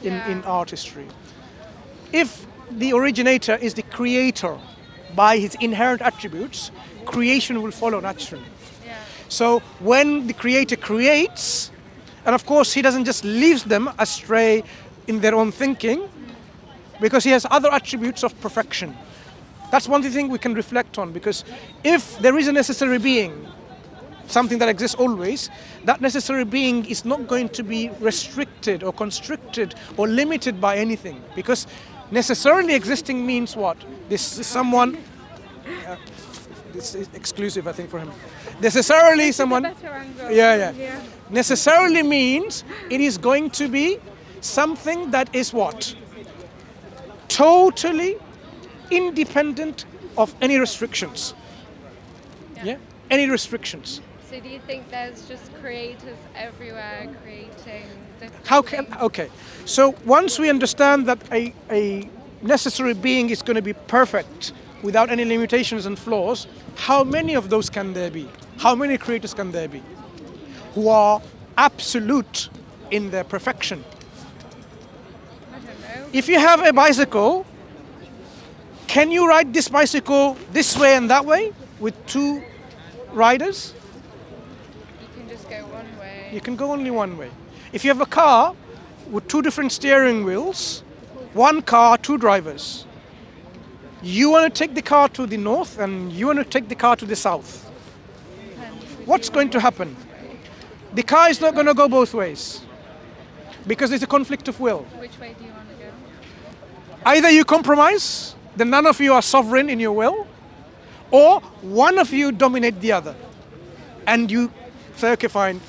in art history. If the originator is the creator by his inherent attributes, creation will follow naturally. Yeah. So when the creator creates, and of course he doesn't just leave them astray in their own thinking, because he has other attributes of perfection. That's one thing we can reflect on, because if there is a necessary being, something that exists always, that necessary being is not going to be restricted or constricted or limited by anything, because necessarily existing means what? This is someone, this is exclusive I think for him. Necessarily someone, yeah. Necessarily means it is going to be something that is what? Totally independent of any restrictions. Yeah? Any restrictions. So do you think there's just creators everywhere creating different things? Okay. So once we understand that a necessary being is going to be perfect without any limitations and flaws, how many of those can there be? How many creators can there be who are absolute in their perfection? I don't know. If you have a bicycle, can you ride this bicycle this way and that way with two riders? You can just go one way. You can go only one way. If you have a car with two different steering wheels, one car, two drivers. You want to take the car to the north and you want to take the car to the south. What's going to happen? The car is not going to go both ways because there's a conflict of will. Which way do you want to go? Either you compromise, then none of you are sovereign in your will, or one of you dominate the other. And you say, okay, fine,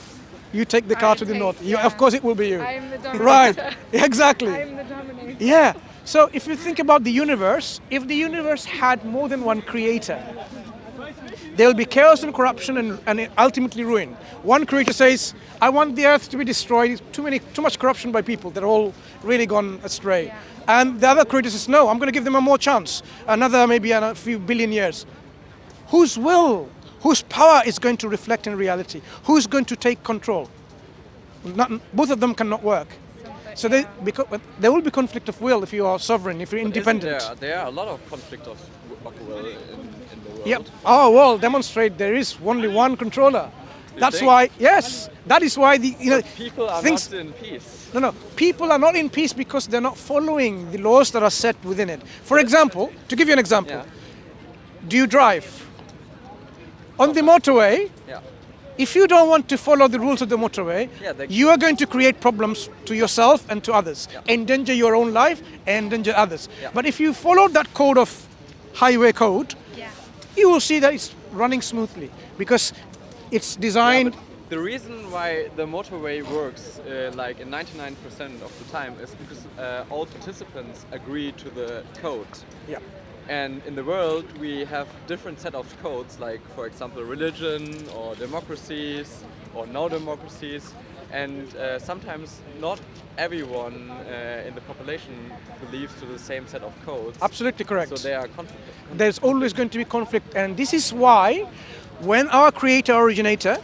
you take the car to the north. Of course it will be you. I'm the dominator. Right, exactly. I'm the dominator. Yeah, so if you think about the universe, if the universe had more than one creator, there will be chaos and corruption and ultimately ruin. One creator says, I want the earth to be destroyed, too much corruption by people, they're all really gone astray. Yeah. And the other creator says, no, I'm going to give them a more chance, maybe a few billion years. Whose will, whose power is going to reflect in reality? Who's going to take control? Both of them cannot work. So because there will be conflict of will if you are sovereign, if you're independent. There are a lot of conflict of will in the world. Yep. Our world demonstrate there is only one controller. That's think? why, yes, that is why People are things, not in peace. No, people are not in peace because they're not following the laws that are set within it. For example, to give you an example, do you drive? On the motorway, if you don't want to follow the rules of the motorway, you are going to create problems to yourself and to others, endanger your own life, endanger others. But if you follow that code of highway code, you will see that it's running smoothly because it's designed. The reason why the motorway works like in 99% of the time is because all participants agree to the code. Yeah. And in the world we have different set of codes, like for example religion or democracies or no democracies, and sometimes not everyone in the population believes to the same set of codes. Absolutely correct. So there are conflict. There's always going to be conflict, and this is why when our creator originator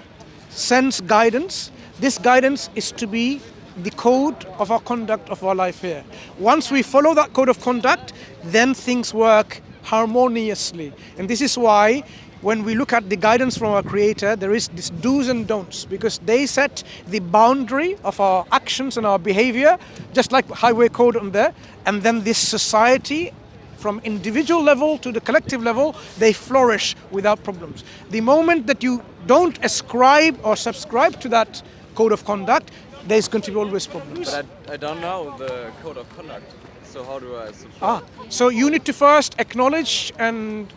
sends guidance, this guidance is to be the code of our conduct of our life here. Once we follow that code of conduct, then things work harmoniously. And this is why when we look at the guidance from our creator, there is this do's and don'ts, because they set the boundary of our actions and our behavior, just like highway code on there. And then this society, from individual level to the collective level, they flourish without problems. The moment that you don't ascribe or subscribe to that code of conduct, there's going to be always problems. But I don't know the code of conduct, so how do I subscribe? So you need to first acknowledge and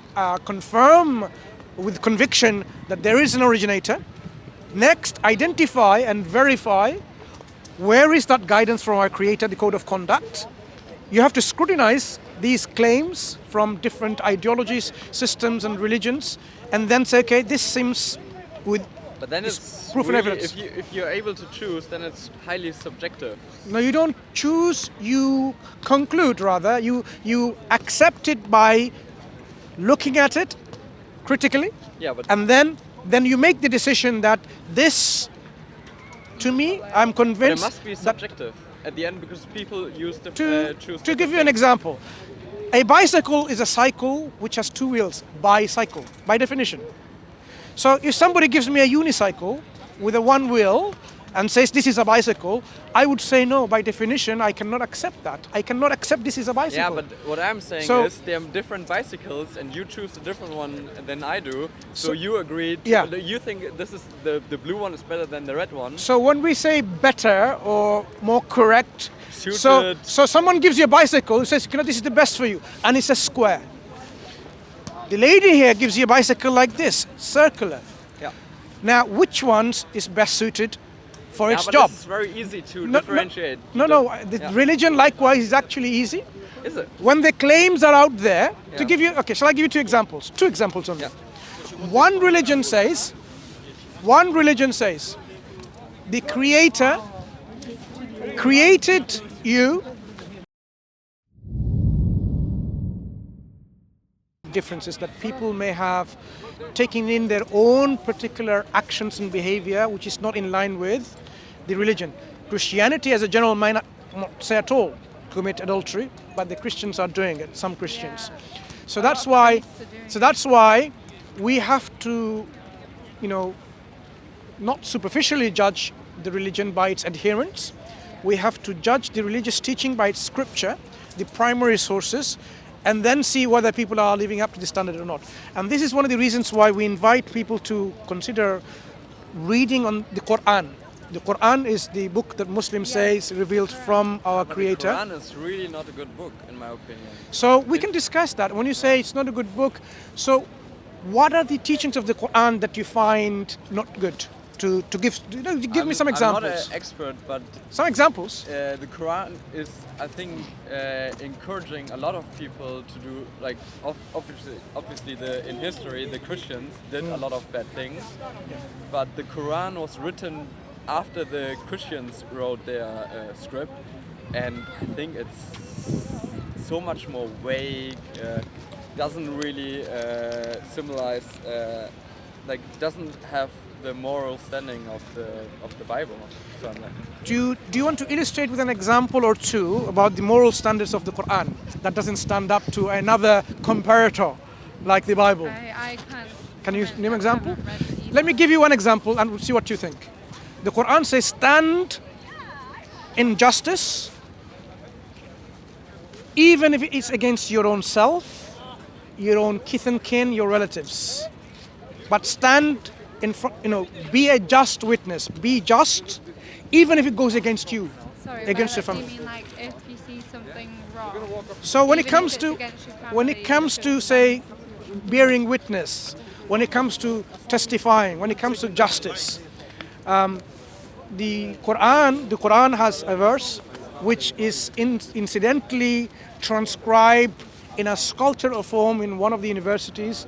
confirm with conviction that there is an originator. Next, identify and verify where is that guidance from our creator, the code of conduct. You have to scrutinize these claims from different ideologies, systems and religions, and then say, okay, this seems with But then it's proof and really, evidence. if you're able to choose, then it's highly subjective. No, you don't choose, you conclude rather. You accept it by looking at it critically. Yeah, but And then you make the decision that this, to me, I'm but it convinced must be that subjective. at the end because people use the choose To give you an example, a bicycle is a cycle which has two wheels. Bicycle, by definition. So if somebody gives me a unicycle with a one wheel and says this is a bicycle, I would say no, by definition I cannot accept that. I cannot accept this is a bicycle. Yeah, but what I'm saying is there are different bicycles and you choose a different one than I do. So you agree, you think this is the blue one is better than the red one. So when we say better or more correct, suited. So someone gives you a bicycle who says, this is the best for you, and it's a square. The lady here gives you a bicycle like this, circular. Yeah. Now, which ones is best suited for its job? It's very easy to differentiate. Religion likewise is actually easy. Is it? When the claims are out there, to give you, shall I give you two examples? Two examples only. Yeah. One religion says, the Creator created you. Differences that people may have taken in their own particular actions and behavior which is not in line with the religion. Christianity as a general might not say at all commit adultery, but the Christians are doing it, some Christians. So that's why we have to, not superficially judge the religion by its adherents. We have to judge the religious teaching by its scripture, the primary sources, and then see whether people are living up to the standard or not. And this is one of the reasons why we invite people to consider reading on the Quran. The Quran is the book that Muslims say is revealed from our Creator. The Quran is really not a good book, in my opinion. So we can discuss that. When you say it's not a good book, so what are the teachings of the Quran that you find not good? To give me some examples. I'm not an expert, but some examples. The Quran is, I think, encouraging a lot of people to do, like, obviously in history the Christians did a lot of bad things, but the Quran was written after the Christians wrote their script, and I think it's so much more vague. Doesn't really symbolize, doesn't have the moral standing of the Bible. So do you want to illustrate with an example or two about the moral standards of the Quran that doesn't stand up to another comparator like the Bible? I can't. Can you name an example? Let me give you one example and we'll see what you think. The Quran says, stand in justice even if it's against your own self, your own kith and kin, your relatives. But stand in front, be a just witness. Be just, even if it goes against you, against your family. You mean like if you see something wrong? So when it comes to say bearing witness, when it comes to testifying, when it comes to justice, the Quran has a verse which is incidentally transcribed in a sculptural form in one of the universities,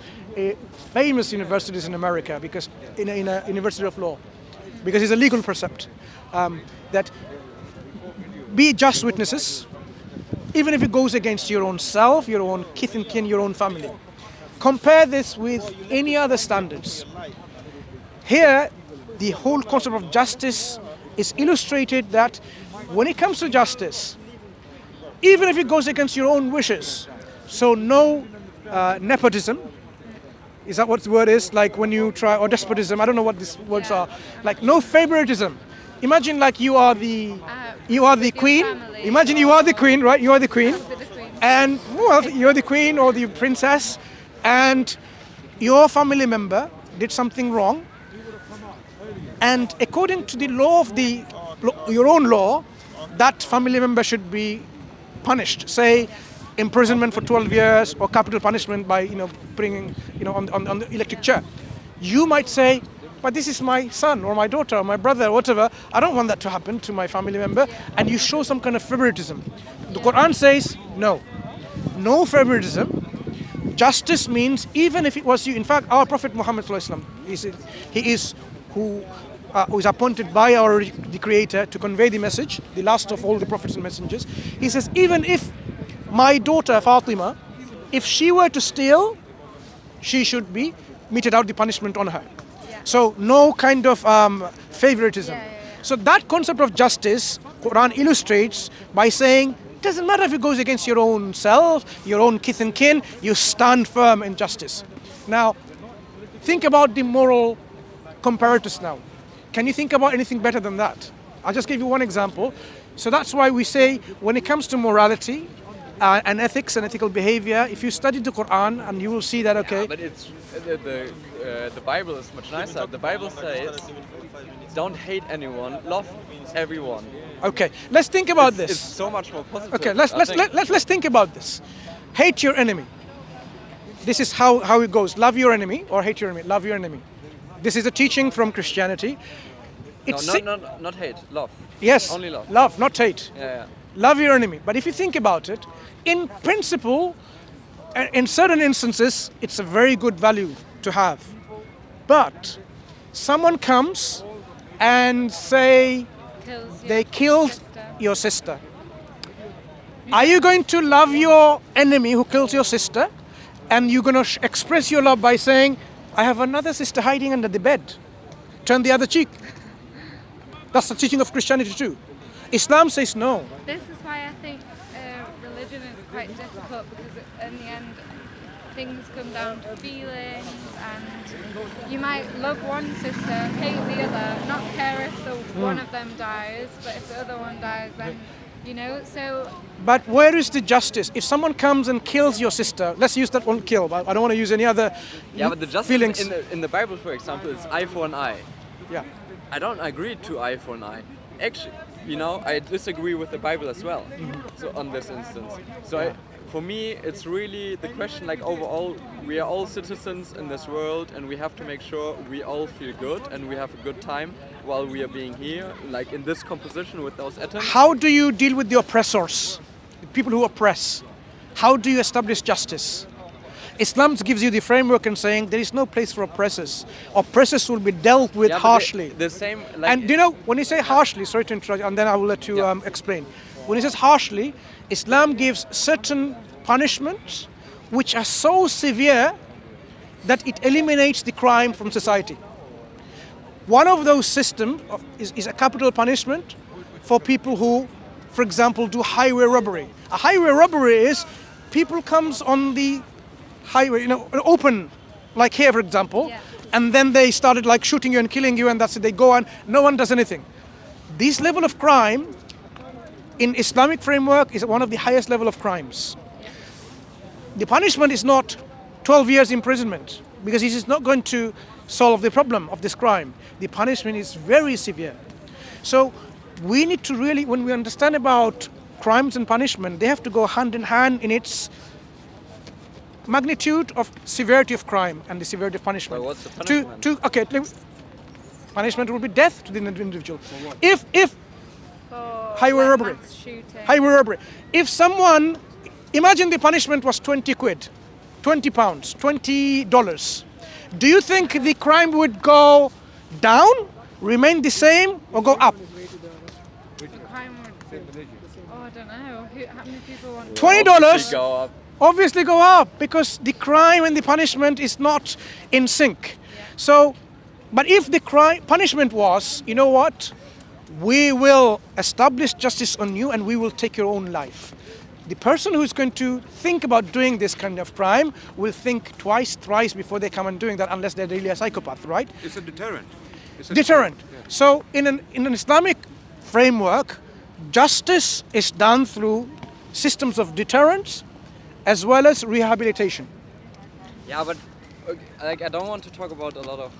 famous universities in America, because in a university of law, because it's a legal precept that be just witnesses, even if it goes against your own self, your own kith and kin, your own family. Compare this with any other standards. Here, the whole concept of justice is illustrated that when it comes to justice, even if it goes against your own wishes, so no nepotism, is that what the word is? Like when you try, or despotism, I don't know what these words are. Like no favoritism. Imagine like you are the queen. Family. Imagine you are the queen, right? You are the queen. And you're the queen or the princess, and your family member did something wrong. And according to the law of your own law, that family member should be punished. Say, imprisonment for 12 years or capital punishment by bringing on the electric chair. You might say, but this is my son or my daughter or my brother or whatever, I don't want that to happen to my family member, and you show some kind of favoritism. The Quran says no favoritism. Justice means even if it was you. In fact, our Prophet Muhammad he is who is appointed by the Creator to convey the message, the last of all the prophets and messengers. He says, even if my daughter Fatima, if she were to steal, she should be meted out the punishment on her. So no kind of favoritism. So that concept of justice, Quran illustrates by saying, it doesn't matter if it goes against your own self, your own kith and kin, you stand firm in justice. Now, think about the moral comparators now. Can you think about anything better than that? I'll just give you one example. So that's why we say when it comes to morality and ethics and ethical behavior, if you study the Quran and you will see that, okay. Yeah, but it's the Bible is much nicer. The Bible says, don't hate anyone, love everyone. Okay, let's think about this. It's so much more positive. Okay, let's think about this. Hate your enemy. This is how it goes. Love your enemy or hate your enemy. Love your enemy. This is a teaching from Christianity. No, not hate, love. Yes, only love. Love, not hate. Yeah. Love your enemy. But if you think about it, in principle, in certain instances, it's a very good value to have. But someone comes and say they killed your sister. Are you going to love your enemy who kills your sister? And you're going to express your love by saying, I have another sister hiding under the bed. Turn the other cheek. That's the teaching of Christianity too. Islam says no. This is why I think religion is quite difficult, because in the end things come down to feelings, and you might love one sister, hate the other, not care if the one of them dies, but if the other one dies, then so. But where is the justice? If someone comes and kills your sister, let's use that one kill, but I don't want to use any other but the justice feelings. in the Bible, for example, is eye for an eye. Yeah. I don't agree to eye for an eye. Actually, I disagree with the Bible as well. So on this instance, for me, it's really the question. Like overall, we are all citizens in this world, and we have to make sure we all feel good and we have a good time while we are being here, like in this composition with those atoms. How do you deal with the oppressors, the people who oppress? How do you establish justice? Islam gives you the framework and saying there is no place for oppressors. Oppressors will be dealt with harshly. The same. And when you say harshly, sorry to interrupt, and then I will let you explain. When he says harshly, Islam gives certain punishments which are so severe that it eliminates the crime from society. One of those systems is a capital punishment for people who, for example, do highway robbery. A highway robbery is people comes on the highway, open, like here, for example, and then they started like shooting you and killing you, and that's it. They go on, no one does anything. This level of crime in Islamic framework is one of the highest level of crimes. The punishment is not 12 years imprisonment, because it is not going to solve the problem of this crime. The punishment is very severe. So we need to really, when we understand about crimes and punishment, they have to go hand in hand in its magnitude of severity of crime and the severity of punishment. But what's the punishment? Punishment will be death to the individual. If For highway robbery. mass shooting. Highway robbery. If someone, imagine the punishment was 20 quid, 20 pounds, $20. Do you think the crime would go down, remain the same, or go up? The crime would, I don't know. How many people want $20 Go up. obviously go up, because the crime and the punishment is not in sync. So, but if the punishment was, you know what, we will establish justice on you and we will take your own life, the person who's going to think about doing this kind of crime will think twice, thrice before they come and doing that, unless they're really a psychopath, right? It's a deterrent. Deterrent. Yeah. So in an Islamic framework, justice is done through systems of deterrence as well as rehabilitation. Yeah, but I don't want to talk about a lot of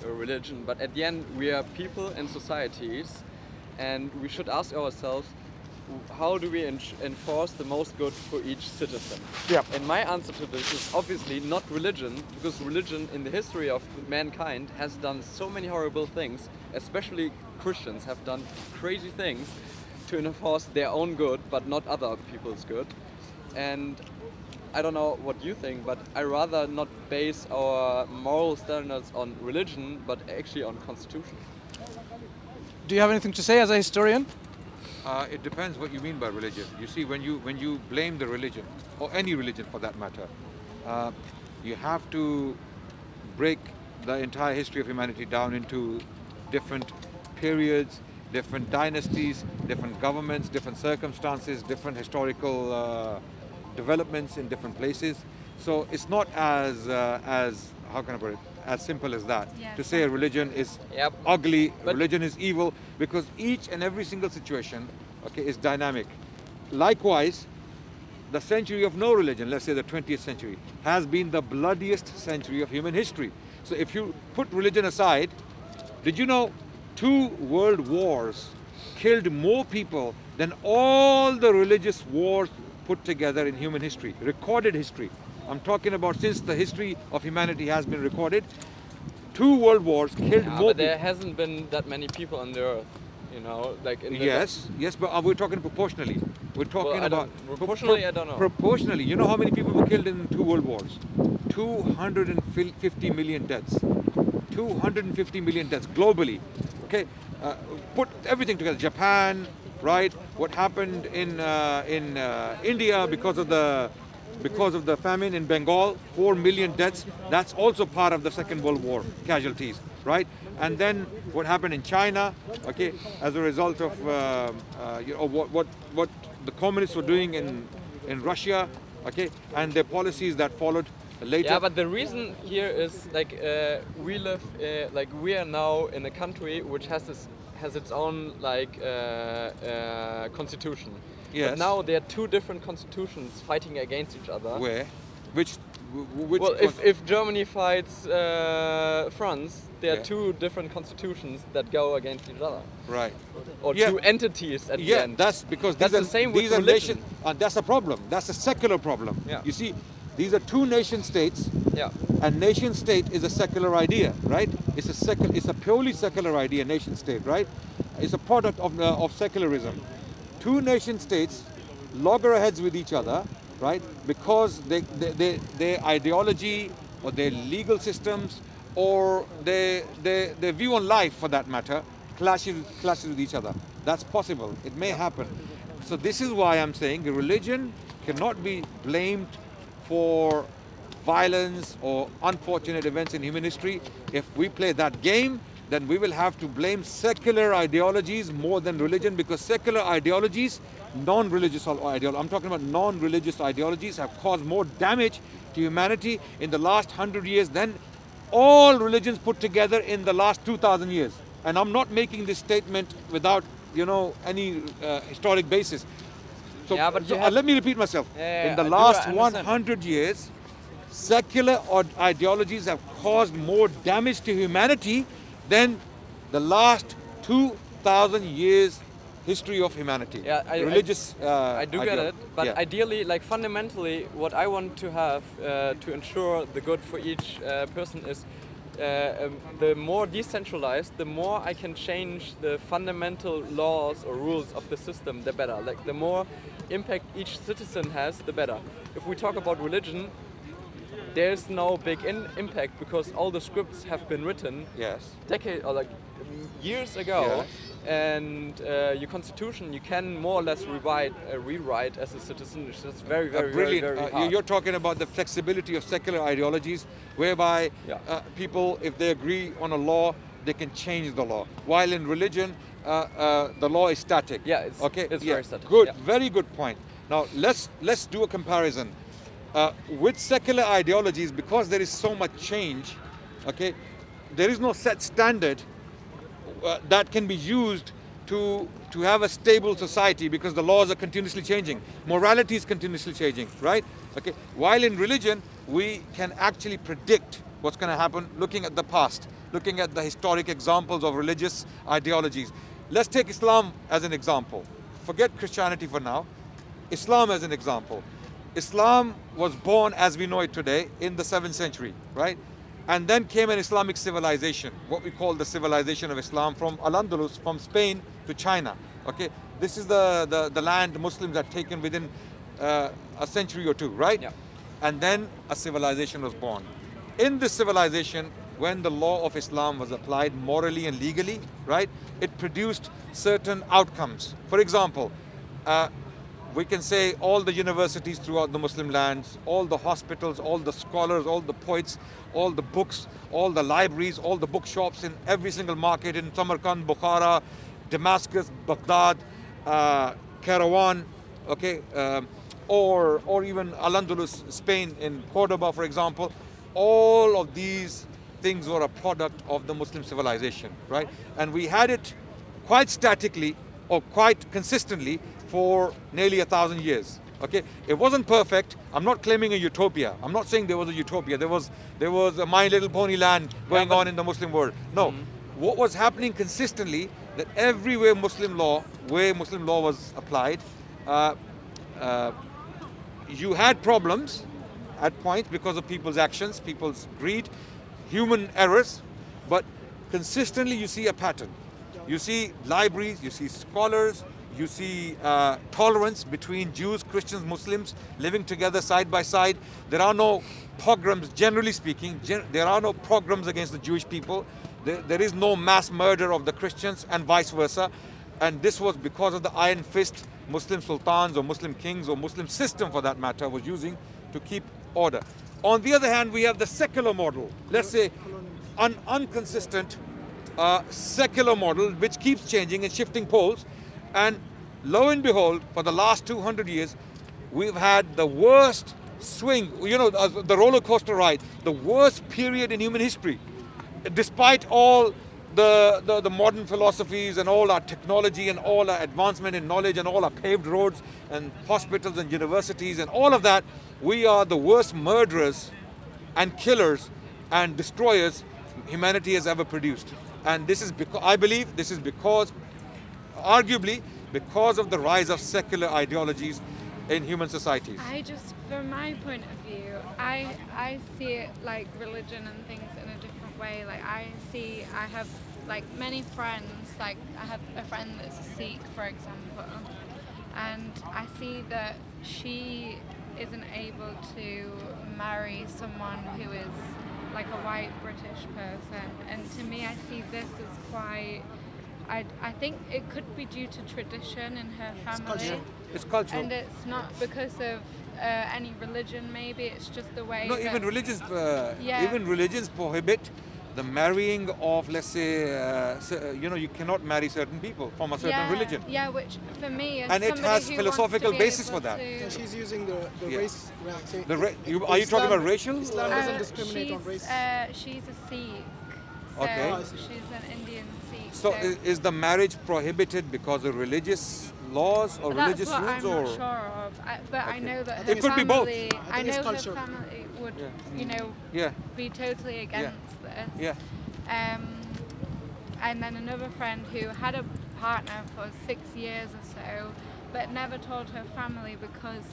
religion, but at the end we are people in societies, and we should ask ourselves, how do we enforce the most good for each citizen? Yeah. And my answer to this is obviously not religion, because religion in the history of mankind has done so many horrible things, especially Christians have done crazy things to enforce their own good, but not other people's good. And I don't know what you think, but I rather not base our moral standards on religion, but actually on constitution. Do you have anything to say as a historian? It depends what you mean by religion. You see, when you blame the religion, or any religion for that matter, you have to break the entire history of humanity down into different periods, different dynasties, different governments, different circumstances, different historical developments in different places. So it's not as how can I put it, as simple as that. Yes. To say a religion is Yep. ugly, But- religion is evil, because each and every single situation, okay, is dynamic. Likewise, the century of no religion, let's say the 20th century, has been the bloodiest century of human history. So if you put religion aside, did you know 2 world wars killed more people than all the religious wars put together in human history, recorded history? I'm talking about since the history of humanity has been recorded. 2 world wars killed Yeah, more but there people. hasn't been that many people on the earth, you know, like in the Yes, but we're talking proportionally. We're talking I about don't- proportionally, I don't know. Proportionally, you know how many people were killed in 2 world wars? 250 million deaths. 250 million deaths globally. Okay, put everything together. Japan, right? What happened in India because of the famine in Bengal, 4 million deaths. That's also part of the Second World War casualties, right? And then what happened in China, okay, as a result of what the communists were doing in Russia, okay, and their policies that followed later. Yeah, but the reason here is like we live, like we are now in a country which has its own like constitution. Yes. But now there are 2 different constitutions fighting against each other. Where? Which? Well, if Germany fights France, there Yeah. are 2 different constitutions that go against each other, Right. or Yeah. 2 entities at the Yeah, end. that's because That's these the are, same with these are religion. that's a problem. That's a secular problem. Yeah. You see, these are 2 nation states, Yeah. and nation state is a secular idea, right? It's a purely secular idea, nation state, right? It's a product of secularism. 2 nation states loggerheads with each other, right? Because their ideology or their legal systems or their view on life, for that matter, clashes with each other. That's possible. It may happen. So this is why I'm saying the religion cannot be blamed for violence or unfortunate events in human history. If we play that game, then we will have to blame secular ideologies more than religion, because secular ideologies, non-religious ideologies, I'm talking about non-religious ideologies, have caused more damage to humanity in the last 100 years than all religions put together in the last 2,000 years. And I'm not making this statement without, any historic basis. So, Yeah, but you have- let me repeat myself. Yeah, in the I do last understand. 100 years, secular ideologies have caused more damage to humanity than the last 2,000 years history of humanity. Yeah, religious. I do get it, but yeah. ideally, like fundamentally, what I want to have to ensure the good for each person is the more decentralized, the more I can change the fundamental laws or rules of the system, the better. Like the more impact each citizen has, the better. If we talk about religion, there's no big impact because all the scripts have been written Yes. decades or like years ago, Yes. and your constitution you can more or less rewrite as a citizen. It's just very, very, Brilliant. very, very hard. You're talking about the flexibility of secular ideologies, whereby Yeah. people, if they agree on a law, they can change the law. While in religion, the law is static. Yeah, it's- okay. it's very static, Good. yeah. Very good point. Now let's do a comparison with secular ideologies, because there is so much change. Okay, there is no set standard that can be used to have a stable society, because the laws are continuously changing. Morality is continuously changing, right? Okay. While in religion, we can actually predict what's going to happen looking at the past, looking at the historic examples of religious ideologies. Let's take Islam as an example. Forget Christianity for now. Islam as an example. Islam was born as we know it today in the 7th century, right? And then came an Islamic civilization, what we call the civilization of Islam, from Al-Andalus, from Spain to China. Okay, this is the land Muslims had taken within a century or two, right? Yeah. And then a civilization was born. In this civilization, when the law of Islam was applied morally and legally, right, it produced certain outcomes. For example, We can say all the universities throughout the Muslim lands, all the hospitals, all the scholars, all the poets, all the books, all the libraries, all the bookshops in every single market in Samarkand, Bukhara, Damascus, Baghdad, Kairouan, okay, or even Al-Andalus, Spain, in Cordoba, for example. All of these things were a product of the Muslim civilization, right? And we had it quite statically or quite consistently for nearly 1,000 years. Okay, it wasn't perfect. I'm not claiming a utopia. I'm not saying there was a utopia. There was a My Little Pony land going on in the Muslim world. No, what was happening consistently, that everywhere Muslim law was applied, you had problems at points because of people's actions, people's greed, human errors, but consistently you see a pattern. You see libraries, you see scholars, you see tolerance between Jews, Christians, Muslims living together side by side. There are no pogroms, generally speaking. There are no pogroms against the Jewish people. There is no mass murder of the Christians and vice versa. And this was because of the iron fist Muslim sultans or Muslim kings or Muslim system, for that matter, was using to keep order. On the other hand, we have the secular model. Let's say an inconsistent secular model which keeps changing and shifting poles. And lo and behold, for the last 200 years, we've had the worst swing, the roller coaster ride, the worst period in human history. Despite all the modern philosophies and all our technology and all our advancement in knowledge and all our paved roads and hospitals and universities and all of that, we are the worst murderers and killers and destroyers humanity has ever produced. And this is because, I believe, this is because, arguably, because of the rise of secular ideologies in human societies. From my point of view, I see it like religion and things in a different way. Like I have like many friends, like I have a friend that's a Sikh, for example, and I see that she isn't able to marry someone who is like a white British person, and to me I see this as quite, I think it could be due to tradition in her family. It's cultural. And it's not because of any religion, maybe it's just the way. No, even religions prohibit the marrying of, let's say, you cannot marry certain people from a certain religion. Yeah, which for me, and it has philosophical basis for that. So she's using the race. Are you talking about racial? Islam doesn't discriminate on race. She's a Sikh. So Okay. she's an Indian Sikh. So is the marriage prohibited because of religious laws or religious rules, I'm or? not sure of. But I know that It her could be both. family. I I think it's know her culture. family would, Yeah. be totally against this. Yeah. And then another friend who had a partner for 6 years or so, but never told her family because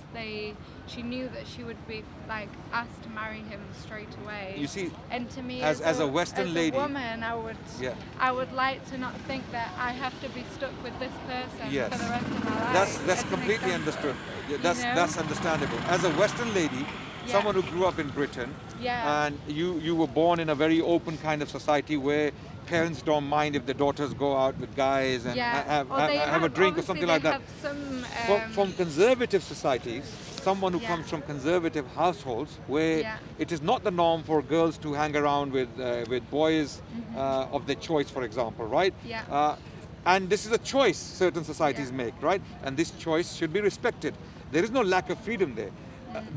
she knew that she would be like asked to marry him straight away. You see, and to me, as a Western lady, a woman, I would like to not think that I have to be stuck with this person Yes. for the rest of my life. that's as an completely example. understood. Yeah, that's understandable. As a Western lady, Yeah. someone who grew up in Britain, Yeah. and you were born in a very open kind of society where parents don't mind if their daughters go out with guys and have a drink or something like that. From conservative societies, someone who comes from conservative households where it is not the norm for girls to hang around with boys of their choice, for example, right? Yeah. And this is a choice certain societies make, right? And this choice should be respected. There is no lack of freedom there.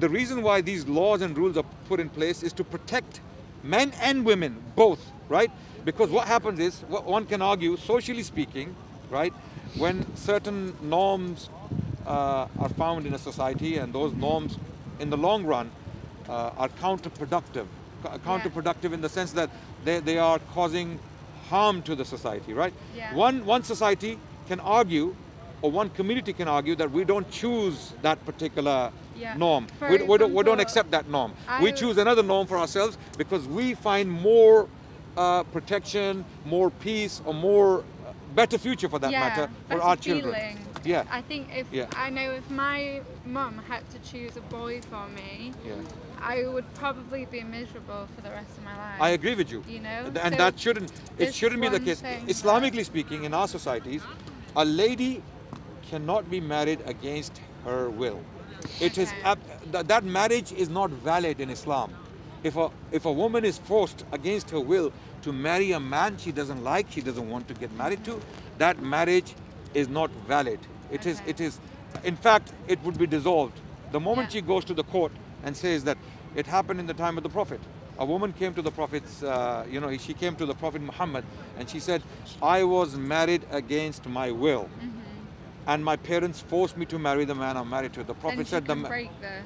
The reason why these laws and rules are put in place is to protect men and women, both, right? Because what happens is, what one can argue, socially speaking, right, when certain norms are found in a society and those norms in the long run are counterproductive. Counterproductive in the sense that they are causing harm to the society, right? Yeah. One society can argue, or one community can argue, that we don't choose that particular norm. For We don't example, accept that norm. We choose another norm for ourselves because we find more protection, more peace, or more better future for that matter for our children. Feeling. Yeah. I think I know if my mum had to choose a boy for me, I would probably be miserable for the rest of my life. I agree with you. You know, and so that shouldn't be the one case. thing Islamically speaking, in our societies, a lady cannot be married against her will. It is Okay. that marriage is not valid in Islam. If a woman is forced against her will to marry a man she doesn't like, she doesn't want to get married to, that marriage is not valid. It is, in fact, it would be dissolved. The moment Yeah. she goes to the court and says that it happened in the time of the Prophet. A woman came to the Prophet's, she came to the Prophet Muhammad and she said, I was married against my will. And my parents forced me to marry the man I'm married to. The Prophet And said you can break this.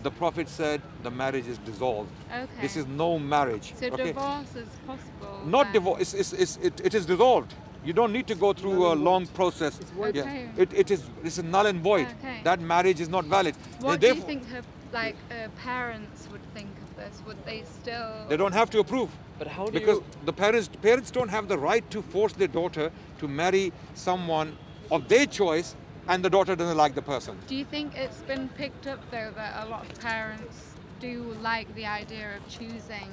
the Prophet said the marriage is dissolved. Okay. This is no marriage. So okay? divorce is possible. Not then? divorce. It is dissolved. You don't need to go through a long process. Okay. It's a null and void. Okay. That marriage is not valid. What do you Therefore, think her parents would think of this? Would they still? they don't have to approve. But how do Because you? the parents don't have the right to force their daughter to marry someone of their choice, and the daughter doesn't like the person. Do you think it's been picked up though that a lot of parents do like the idea of choosing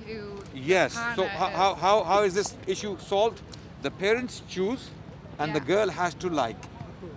who? Yes. partner So is? how is this issue solved? The parents choose, and the Yeah. girl has to like.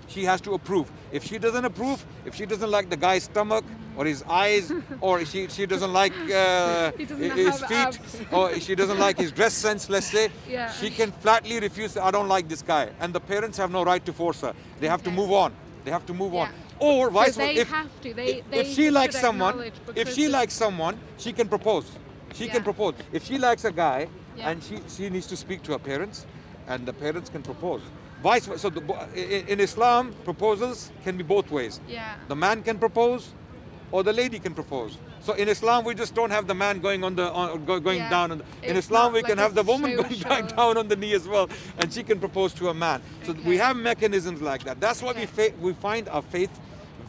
She has to approve. If she doesn't approve, if she doesn't like the guy's stomach or his eyes, or she doesn't like He doesn't his have feet, abs. or she doesn't like his dress sense, let's say, Yeah. she can flatly refuse. I don't like this guy, and the parents have no right to force her. They have to Okay. move on. They have to move on. Yeah. Or vice So they versa. have to. They If she should likes someone, acknowledge if because she of- likes someone, she can propose. She can Yeah. propose. If she likes a guy, Yeah. and she needs to speak to her parents, and the parents can propose. Vice versa. So in Islam, proposals can be both ways. Yeah. The man can propose, or the lady can propose. So in Islam, we just don't have the man going going Yeah. down. In It's Islam, not we can like a have the woman going social- back down on the knee as well, and she can propose to a man. So we Okay. have mechanisms like that. That's why Okay. we find our faith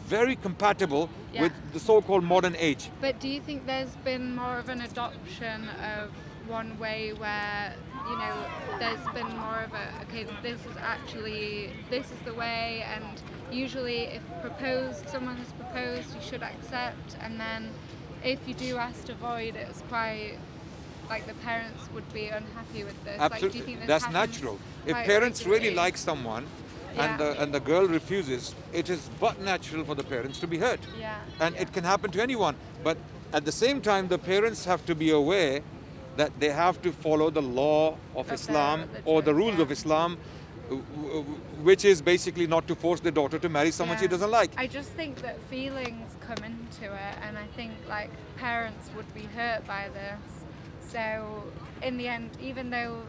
very compatible Yeah. with the so-called modern age. But do you think there's been more of an adoption of one way where, there's been more of a, okay, this is the way, and usually if someone has proposed, you should accept, and then if you do ask to void, it's quite, like the parents would be unhappy with this. Like, do Absolutely, you think this that's happens natural. If quite parents really regularly? like someone, Yeah. and the girl refuses, it is but natural for the parents to be hurt. Yeah. And it can happen to anyone. But at the same time, the parents have to be aware that they have to follow the law of their Islam or the religion, rules yeah. of Islam, which is basically not to force their daughter to marry someone she Yeah. doesn't like. I just think that feelings come into it, and I think like parents would be hurt by this. So in the end, even though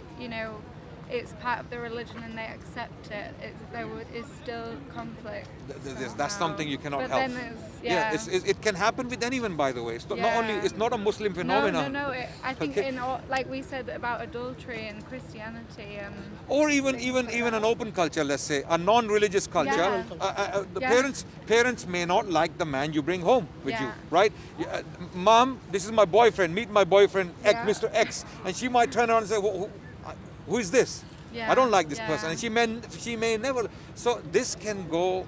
it's part of the religion and they accept it, there is still conflict. That's somehow. something you cannot but help. Then it's, it can happen with anyone, by the way. It's not only, Yeah. it's not a Muslim phenomenon. No. I think Okay. in all, like we said about adultery and Christianity and Or even an open culture, let's say, a non-religious culture. Yeah. The Yeah. parents may not like the man you bring home with you, Yeah. right? Mom, this is my boyfriend. Meet my boyfriend, Yeah. Mr. X, and she might turn around and say, who is this? Yeah. I don't like this Yeah. person, and she may never. So this can go